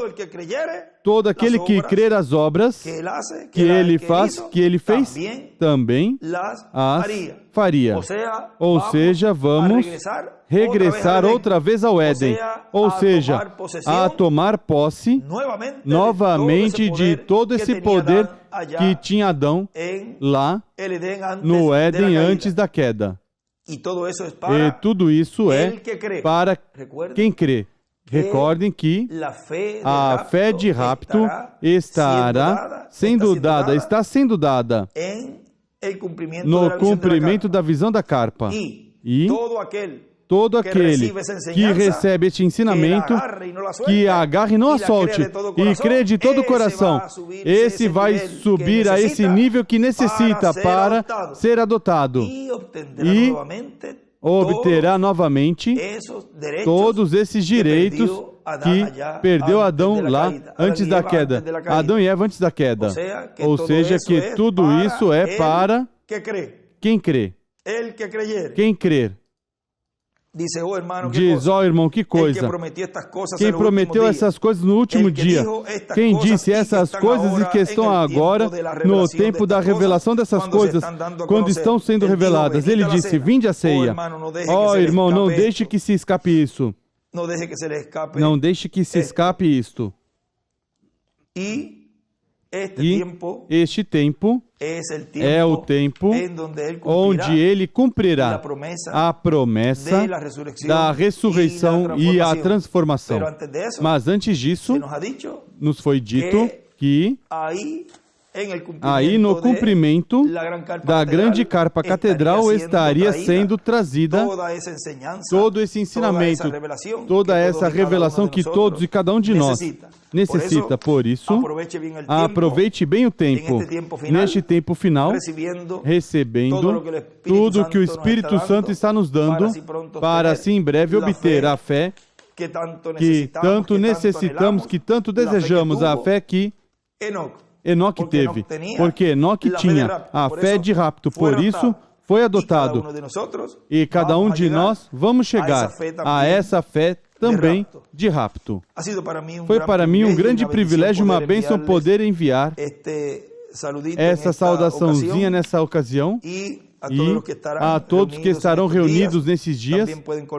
todo aquele que crer as obras que ele faz, que ele fez, também as faria. Ou seja, vamos regressar outra vez ao Éden. Ou seja, a tomar posse novamente de todo esse poder que tinha Adão lá no Éden antes da queda. E tudo isso é para quem crê. Recordem que a fé de rapto está sendo dada no cumprimento da visão da carpa. E todo aquele que recebe este ensinamento, que agarre e não a solte, e crê de todo o coração, esse vai subir a esse nível que necessita para ser adotado e obterá novamente todos esses direitos que perdeu Adão lá antes da queda. Adão e Eva antes da queda. Ou seja, que tudo isso é para quem crê. Quem crer. Diz, ó irmão, que coisa. Quem prometeu essas coisas no último dia. Quem disse essas coisas e que estão agora no tempo da revelação dessas coisas, quando estão sendo reveladas. Ele disse, vinde a ceia. Ó irmão, não deixe que se escape isso. Não deixe que se escape isto. E este tempo é o tempo onde ele cumprirá a promessa da ressurreição e a transformação. Mas antes disso, nos foi dito que aí no cumprimento da grande carpa catedral estaria sendo trazida todo esse ensinamento, toda essa revelação que todos e cada um de nós necessita. Por isso, aproveite bem o tempo, neste tempo final, recebendo tudo que o Espírito Santo está nos dando, para assim em breve obter a fé que tanto necessitamos, que tanto desejamos, a fé que Enoque teve, porque Enoque tinha a fé de rapto, por isso foi adotado. E cada um de nós vamos chegar a essa fé também de rapto. Foi para mim um grande privilégio, uma bênção poder enviar essa saudaçãozinha nessa ocasião. E a todos que estarão reunidos nesses dias,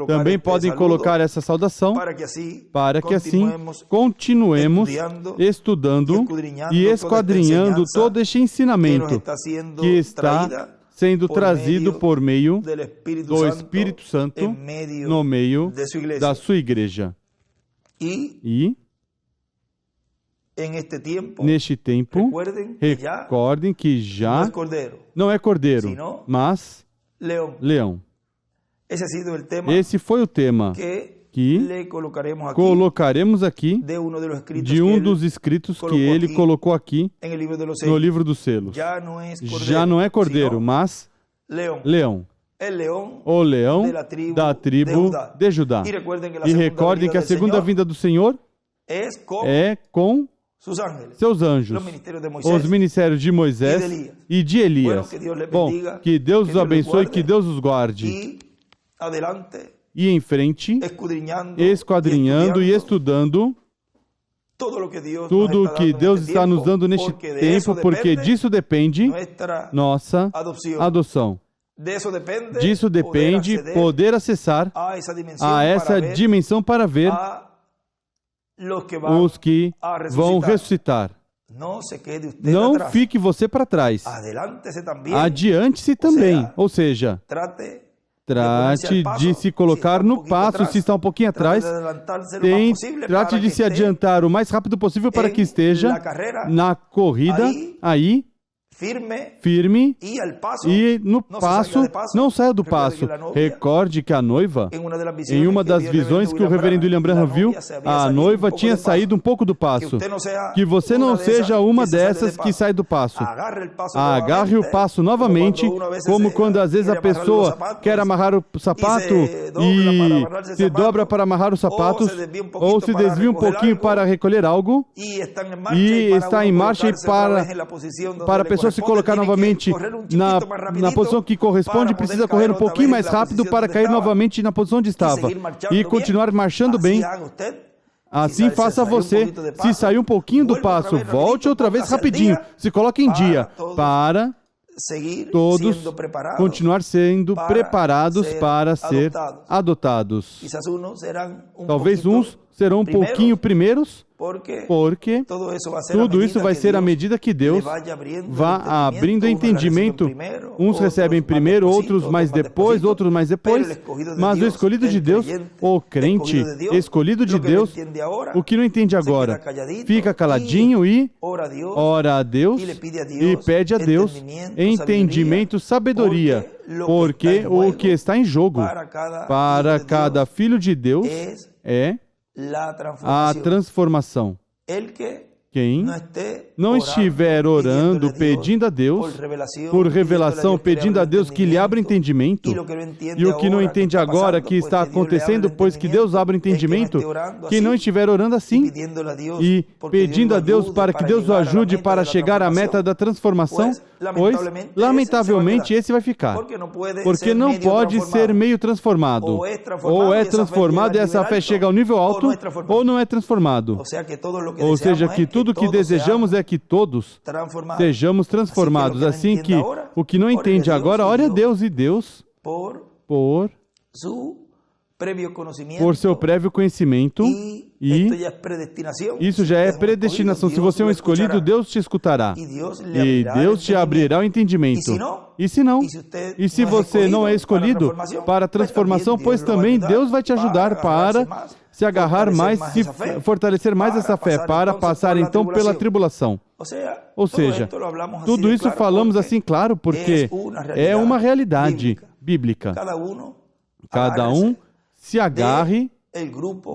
também podem colocar essa saudação, para que assim continuemos estudando e esquadrinhando todo este ensinamento que está sendo trazido por meio do Espírito Santo no meio da sua igreja. E neste tempo, recordem que já não é cordeiro, mas leão. Esse foi o tema que colocaremos aqui de um dos escritos que ele colocou aqui no livro dos selos. Já não é cordeiro, mas leão. O leão da tribo de Judá. E recordem que a segunda vinda do Senhor é com seus anjos, os ministérios de Moisés e de Elias. Bom, que Deus os abençoe, que Deus os guarde. E em frente, esquadrinhando e estudando tudo o que Deus está nos dando neste tempo, porque disso depende nossa adoção. Disso depende poder acessar a essa dimensão para ver os que vão ressuscitar. Não fique você para trás. Adiante-se também. Ou seja, trate de se colocar no passo. Se está um pouquinho atrás, trate de se adiantar o mais rápido possível para que esteja na corrida aí, firme, e no passo, não saia do passo. Recorde que a noiva, em uma das visões que o reverendo William Branham viu, a noiva tinha saído um pouco do passo. Que você não seja uma dessas que sai do passo. Agarre o passo novamente, como quando às vezes a pessoa quer amarrar o sapato e se dobra para amarrar os sapatos, ou se desvia um pouquinho para recolher algo, e está em marcha e para a pessoa se colocar novamente na posição que corresponde, precisa correr um pouquinho mais rápido para cair novamente na posição onde estava e continuar marchando bem. Assim faça você. Se sair um pouquinho do passo, volte outra vez rapidinho. Se coloque em dia para todos continuar sendo preparados para ser adotados. Talvez uns serão um pouquinho primeiros, Porque tudo isso vai ser à medida que Deus vá abrindo entendimento. Uns recebem primeiro, outros mais depois, mas o escolhido de Deus, o crente escolhido de Deus, o que não entende agora, fica caladinho e ora a Deus e pede a Deus entendimento, sabedoria, porque o que está em jogo para cada filho de Deus é a transformação. Quem não estiver orando, pedindo a Deus, por revelação, pedindo a Deus que lhe abra entendimento, e o que não entende agora que está acontecendo, pois que Deus abra entendimento, quem não estiver orando assim e pedindo a Deus para que Deus o ajude para chegar à meta da transformação, pois, lamentavelmente, esse vai ficar. Porque não pode ser meio transformado. Ou é transformado e essa fé chega ao nível alto, ou não é transformado. Ou seja, que tudo que desejamos é que todos sejamos transformados. Assim que o que não entende agora, ore a Deus e Deus, por seu prévio conhecimento, e isso já é predestinação. Se você é um escolhido, Deus te escutará e Deus te abrirá o entendimento. E se não? E se você não é escolhido para a transformação, pois também Deus vai te ajudar para se agarrar mais, se fortalecer mais essa fé, para passar então pela tribulação. Ou seja, tudo isso falamos assim, claro, porque é uma realidade bíblica. Cada um se agarre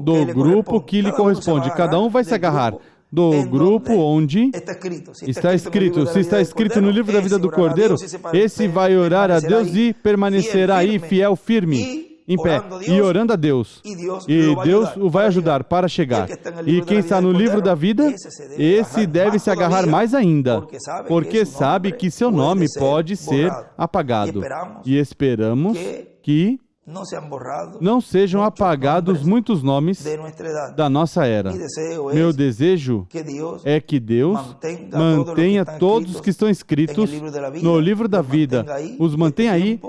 do grupo que lhe corresponde. Cada um vai se agarrar do grupo onde está escrito. Se está escrito no livro da vida do Cordeiro, esse vai orar a Deus e permanecerá aí fiel, firme, em pé, e orando a Deus. E Deus o vai ajudar para chegar. E quem está no livro da vida, esse deve se agarrar mais ainda, porque sabe que seu nome pode ser apagado. E esperamos que não sejam apagados muitos nomes da nossa era. Meu desejo é que Deus mantenha todos os que estão escritos no livro da vida. Os mantenha aí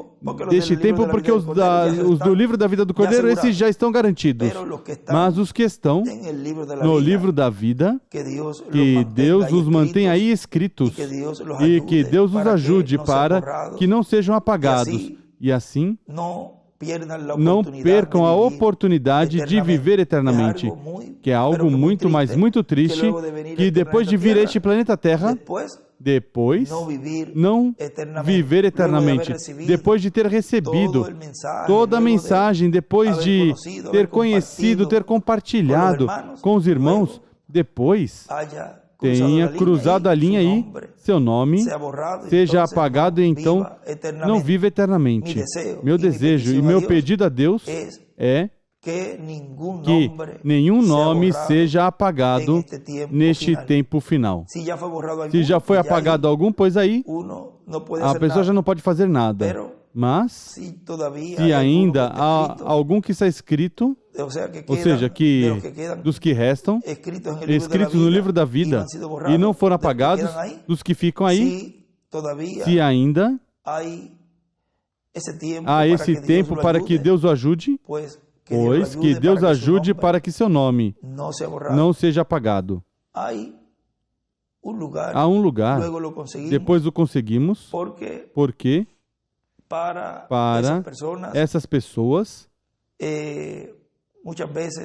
deste tempo, porque os do livro da vida do Cordeiro, esses já estão garantidos. Mas os que estão no livro da vida, que Deus os mantenha aí escritos e que Deus os ajude para que não sejam apagados. E assim, não percam a oportunidade de viver eternamente, que é algo muito, mas muito triste, que depois de vir a este planeta Terra, depois não viver eternamente, depois de ter recebido toda a mensagem, depois de ter conhecido, ter compartilhado com os irmãos, depois tenha cruzado a linha aí, seu nome seja apagado e então não viva eternamente. Meu desejo e meu pedido a Deus é que nenhum nome seja apagado neste tempo final. Se já foi apagado algum, pois aí a pessoa já não pode fazer nada. Mas, se ainda há algum que está escrito, ou seja, que dos que restam, escritos no livro da vida e não foram apagados, dos que ficam aí, se ainda há esse tempo para que Deus o ajude, pois que Deus ajude para que seu nome não seja apagado. Há um lugar, depois o conseguimos, porque para essas pessoas,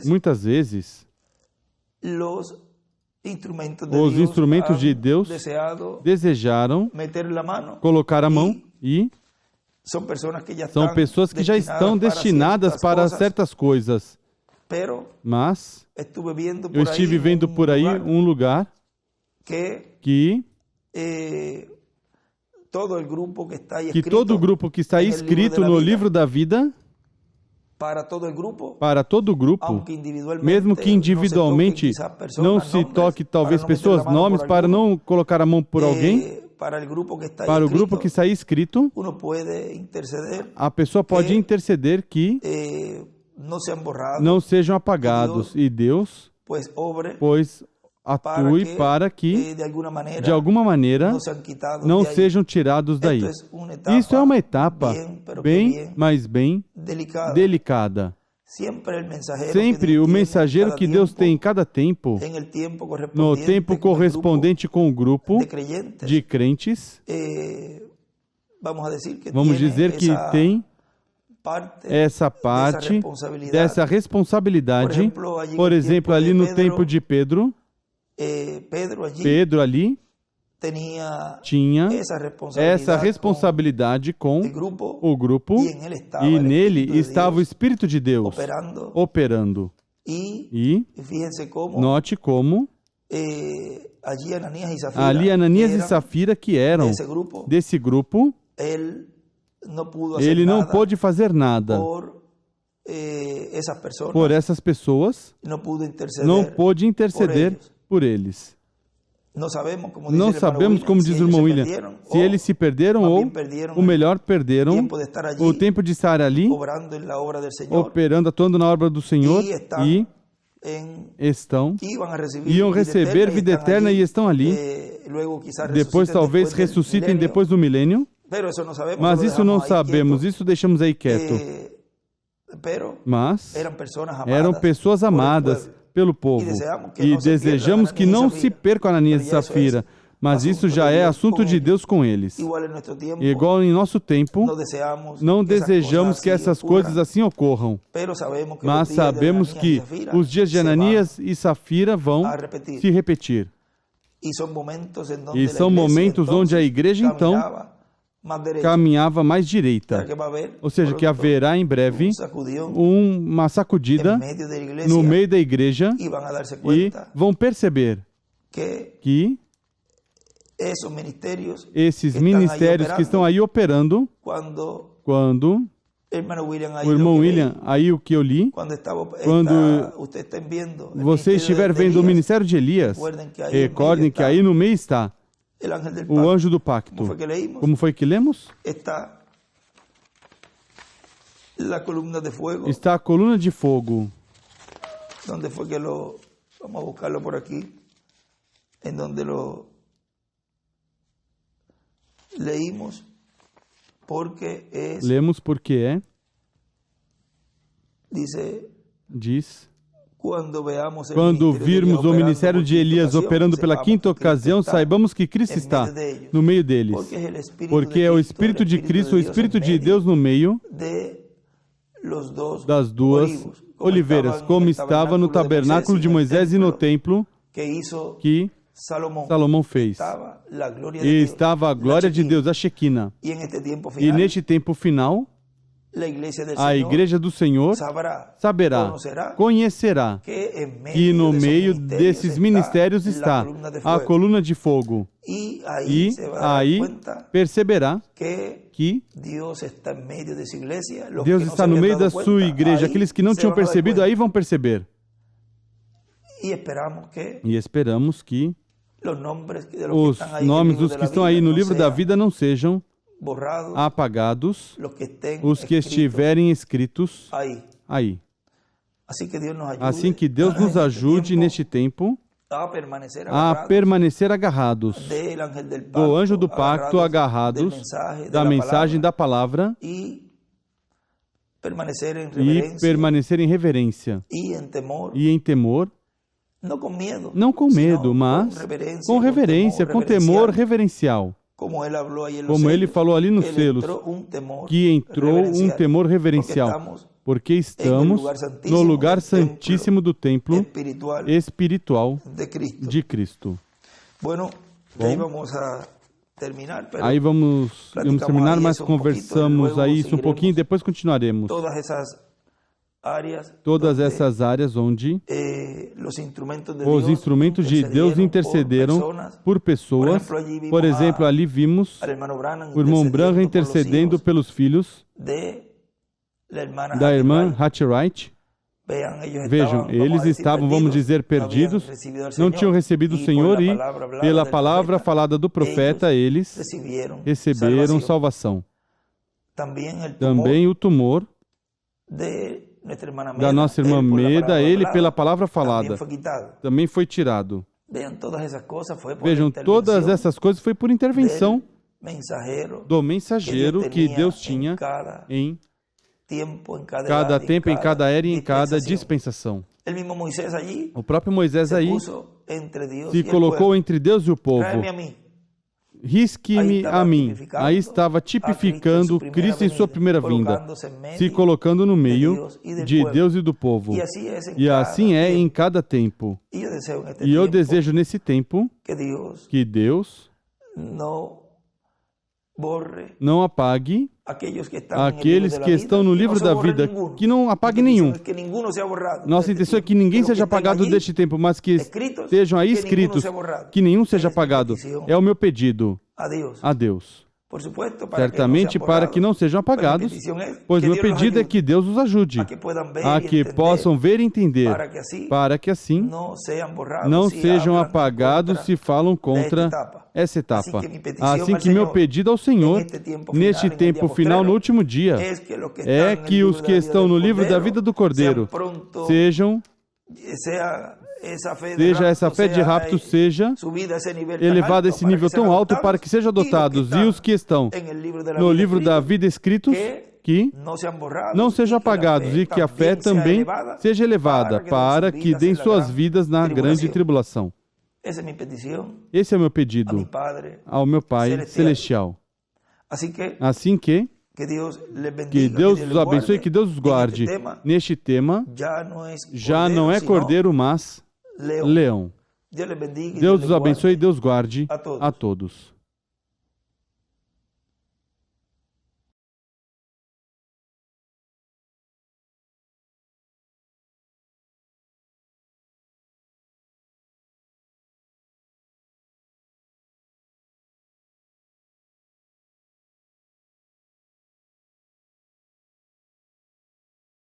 muitas vezes, os instrumentos de Deus desejaram colocar a mão e são pessoas que já estão destinadas para certas coisas. Mas eu estive vendo por aí um lugar que todo o grupo que está escrito no livro da vida, para todo o grupo, mesmo que individualmente não se toque talvez pessoas, nomes, para não colocar a mão por alguém, para o grupo que está escrito, a pessoa pode interceder que não sejam apagados, e Deus, pois atue para que, de alguma maneira, não sejam tirados daí. Isso é uma etapa bem, mas bem delicada. Sempre o mensageiro que Deus tem em cada tempo, no tempo correspondente com o grupo de crentes, vamos dizer que tem essa parte dessa responsabilidade. Por exemplo, ali no tempo de Pedro, Pedro ali tinha essa responsabilidade com o grupo e nele estava o Espírito de Deus operando. E note como ali Ananias e Safira, que eram desse grupo, ele não pôde fazer nada por essas pessoas, não pôde interceder por eles. Não sabemos, como diz o irmão William, se eles se perderam ou, o melhor, perderam o tempo de estar ali, operando, atuando na obra do Senhor, e iam receber vida eterna e estão ali. Depois talvez ressuscitem depois do milênio, mas isso não sabemos, isso deixamos aí quieto. Mas eram pessoas amadas pelo povo e desejamos que não se percam Ananias e Safira, mas isso já é assunto de Deus com eles. Igual em nosso tempo, não desejamos que essas coisas assim ocorram, mas sabemos que os dias de Ananias e Safira vão se repetir. E são momentos onde a igreja então caminhava mais direita, ou seja, que haverá em breve uma sacudida no meio da igreja e vão perceber que esses ministérios que estão aí operando, quando o irmão William, aí o que eu li, quando você estiver vendo o ministério de Elias, recordem que aí no meio está o anjo do pacto. Como foi que lemos? Está a coluna de fogo. Onde foi que vamos a buscarlo por aqui, em donde leímos, lemos porque diz, quando virmos o ministério de Elias operando pela quinta ocasião, saibamos que Cristo está no meio deles, porque é o Espírito de Cristo, o Espírito de Deus no meio das duas oliveiras, como estava no tabernáculo de Moisés e no templo que Salomão fez. E estava a glória de Deus, a Shequina. E neste tempo final, a igreja do Senhor saberá, conhecerá que no meio desses ministérios está a coluna de fogo. E aí perceberá que Deus está no meio da sua igreja. Aqueles que não tinham percebido, aí vão perceber. E esperamos que os nomes dos que estão aí no livro da vida não sejam apagados, os que estiverem escritos aí. Assim que Deus nos ajude neste tempo a permanecer agarrados do anjo do pacto, agarrados da mensagem da palavra e permanecer em reverência e em temor, não com medo, mas com reverência, com temor reverencial. Como ele falou ali nos selos, que entrou um temor reverencial, porque estamos no lugar santíssimo do templo espiritual de Cristo. Bom, aí vamos terminar, mas conversamos aí isso um pouquinho e depois continuaremos. Todas essas áreas onde os instrumentos de Deus intercederam por pessoas. Por exemplo, ali vimos o irmão Branham intercedendo pelos filhos da irmã Hatchwright. Vejam, eles estavam, vamos dizer, perdidos, não tinham recebido o Senhor e, pela palavra falada do profeta, eles receberam salvação. Também o tumor da nossa irmã Meda, ele pela palavra falada, também foi tirado. Vejam, todas essas coisas foi por intervenção do mensageiro que Deus tinha em cada tempo, em cada era e em cada dispensação. O próprio Moisés aí se colocou entre Deus e o povo. Risque-me a mim. Aí estava tipificando Cristo em sua primeira vinda, se colocando no meio de Deus e do povo. E assim é em cada tempo. E eu desejo nesse tempo que Deus não apague aqueles que estão no livro da vida, que não apague nenhum. Nossa intenção é que ninguém seja apagado deste tempo, mas que estejam aí escritos, que nenhum seja apagado. É o meu pedido a Deus. Certamente para que não sejam apagados, pois meu pedido é que Deus os ajude a que possam ver e entender, para que assim não sejam apagados se falam contra essa etapa. Assim que meu pedido ao Senhor, neste tempo final, no último dia, é que os que estão no livro da vida do Cordeiro seja essa fé de rapto seja elevada a esse nível tão alto para que sejam adotados, e os que estão no livro da vida escritos, que não sejam apagados, e que a fé também seja elevada para que deem suas vidas na grande tribulação. Esse é o meu pedido ao meu Pai Celestial. Assim que Deus os abençoe e que Deus os guarde. Neste tema, já não é cordeiro, mas leão. Deus os abençoe e Deus guarde a todos.